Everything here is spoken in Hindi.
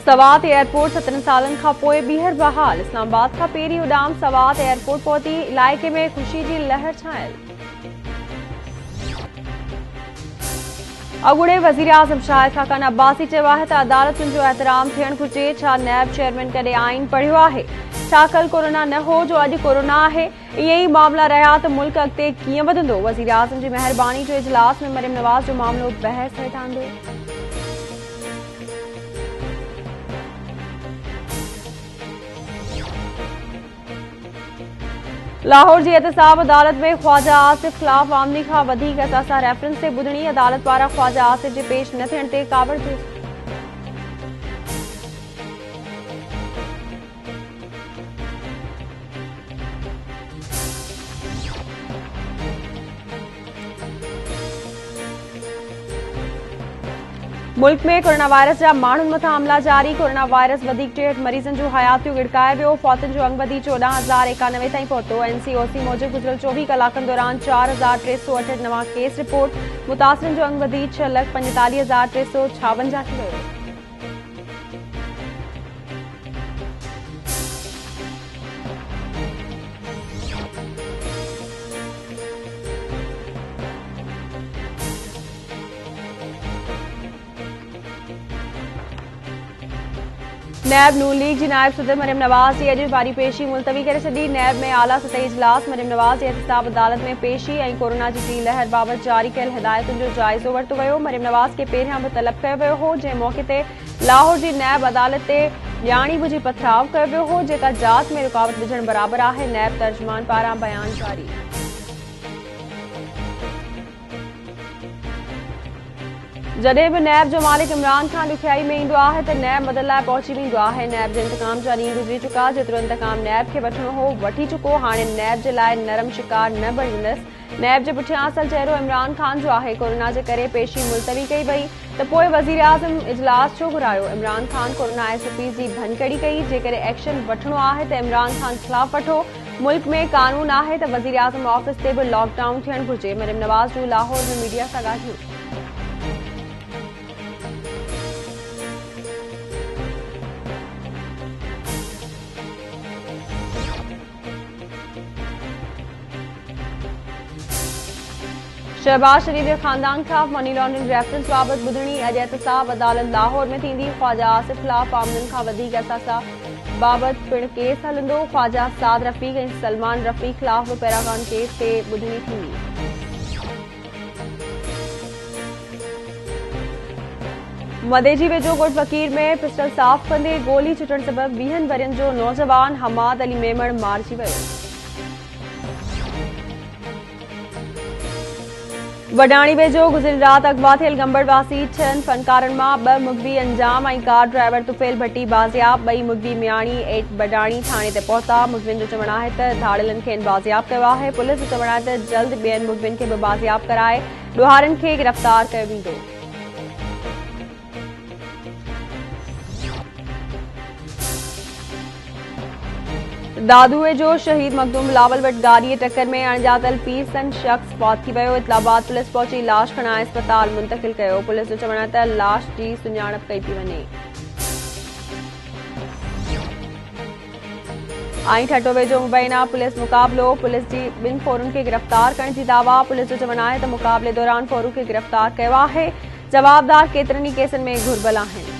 सवात एयरपोर्ट 17 सालन खां पोइ ॿीहर बहाल। इस्लामाबाद खां पहिरीं उॾाम सवात एयरपोर्ट पहुती। इलाइक़े में ख़ुशी जी लहर छायल। अॻूणे वज़ीर आज़म शाहिद खाकान अब्बासी चयो आहे त अदालतुनि जो एहतराम थियणु घुर्जे। छा नैब चेयरमैन कॾहिं आइन पढ़ियो आहे? छा कल कोरोना न हो जो अॼु कोरोना आहे? इहे ई मामला रहिया त मुल्क अॻिते कीअं वधंदो? वज़ीर आज़म जी महिरबानी जो इजलास में मरियम नवाज़ जो मामलो बहस हेठि आंदो। लाहौर जी एहतसाब अदालत में ख्वाजा आसिफ ख़िलाफ़ आमदनी खां वधीक असासा रेफरेंस ते ॿुधणी। अदालत पारां ख्वाजा आसिफ जे पेश न थियण ते कावड़ जो मुल्क में कोरोना वायरस जा माण्हुनि मथां हमला जारी। कोरोना वायरस वधीक 63 मरीज़नि जूं हयातियूं गिड़काए वियो। फौतुनि जो अंग वधी 14,091 ताईं पहुतो। एनसीओसी मूजिबि गुज़िरियल 24 कलाकनि दौरान 4,368 नवां केस रिपोर्ट। मुतासिरनि जो अंग वधी 6,45,356 थी वियो। नैब नून लीग जी नायब सदर मरियम नवाज़ जी अॼु वारी पेशी मुलतवी करे छॾी। नैब में आला सतही इजलास मरियम नवाज़ जी एहतसाब अदालत में पेशी ऐं कोरोना जी टीं लहर बाबति जारी कयल हिदायतुनि जो जाइज़ो वरितो वियो। मरियम नवाज़ खे पहिरियां बि तलब कयो वियो हो। जंहिं मौक़े ते लाहौर जी नैब अदालत ते ॼाणी बुझी पथराव कयो वियो हो, जेका जाच में रुकावट विझण बराबरि आहे। नैब तर्जुमान पारां बयान जारी। जॾहिं बि नैब जो मालिक इमरान खान ॾुखियाई में ईंदो आहे त नैब मदद लाइ पहुची वेंदो आहे। नैब जे इंतकाम जा ॾींहं गुज़री चुका। जेतिरो इंतकाम नैब खे वठणो हो वठी चुको। हाणे नैब जे लाइ नरम शिकार न बणींदसि। नैब जे पुठियां असल चहिरो इमरान खान जो आहे। कोरोना जे करे पेशी मुलतवी कई वई त पोइ वज़ीर आज़म इजलास छो घुरायो? इमरान खान कोरोना एसओपी जी भनकड़ी कई। जेकॾहिं एक्शन वठणो आहे त इमरान खान ख़िलाफ़ वठो। मुल्क में कानून आहे त वज़ीर आज़म ऑफिस ते बि लॉकडाउन थियणु घुर्जे। मरियम नवाज़ जूं लाहौर में मीडिया सां ॻाल्हियूं। शहबाज शरीफ जे ख़ानदान ख़िलाफ़ मनी लॉन्ड्रिंग रेफरेंस बाबति ॿुधणी। अॼु एहतसाब अदालत लाहौर में थींदी। ख्वाजा आसिफ ख़िलाफ़ आमदन खां वधीक असासा बाबति पिणु केस हलंदो। ख्वाजा साद रफ़ीक ऐं सलमान रफ़ीक ख़िलाफ़ बि पैरागॉन केस ते ॿुधणी थींदी। मदे जी वेझो ॻोठ फ़कीर में पिस्टल साफ़ कंदे गोली छुटण सबबि 20 वरियनि जो नौजवान हमाद अली मेमण मारिजी वियो। वडाणी वेझो गुज़िरियल राति अगवा थियल गंबड़वासी 6 फनकारनि मां 2 मुगवी अंजाम ऐं कार ड्राइवर तुफेल भट्टी बाज़ियाब। 2 मुगवी मियाणी ऐं बडाणी थाणे ते पहुता। मुगवियुनि जो चवणु आहे त धाड़ियलनि खे बाज़ियाब कयो आहे। पुलिस जो चवणु आहे त जल्द ॿियनि मुगवियुनि खे बि बाज़ियाब कराए ॾोहारनि खे गिरफ़्तार कयो वेंदो। दादूए जो शहीद मखदूम बिलावल वटि गाॾीअ टक्कर में अणॼातल पीरसन शख़्स फौत थी वियो। इस्लामाबाद पुलिस पहुची लाश खणाए अस्पताल मुंतक़िल कयो। पुलिस जो चवणु आहे त लाश जी सुञाणप कई थी वञे। ऐं ठटो वेझो मुबैना पुलिस मुक़ाबलो। पुलिस जी 2 फोरुनि खे गिरफ़्तार करण जी दावा। पुलिस जो चवणु आहे त मुक़ाबले दौरान फोरू खे गिरफ़्तार कयो आहे। जवाबदार केतिरनि ई केसनि में घुर्बल आहिनि।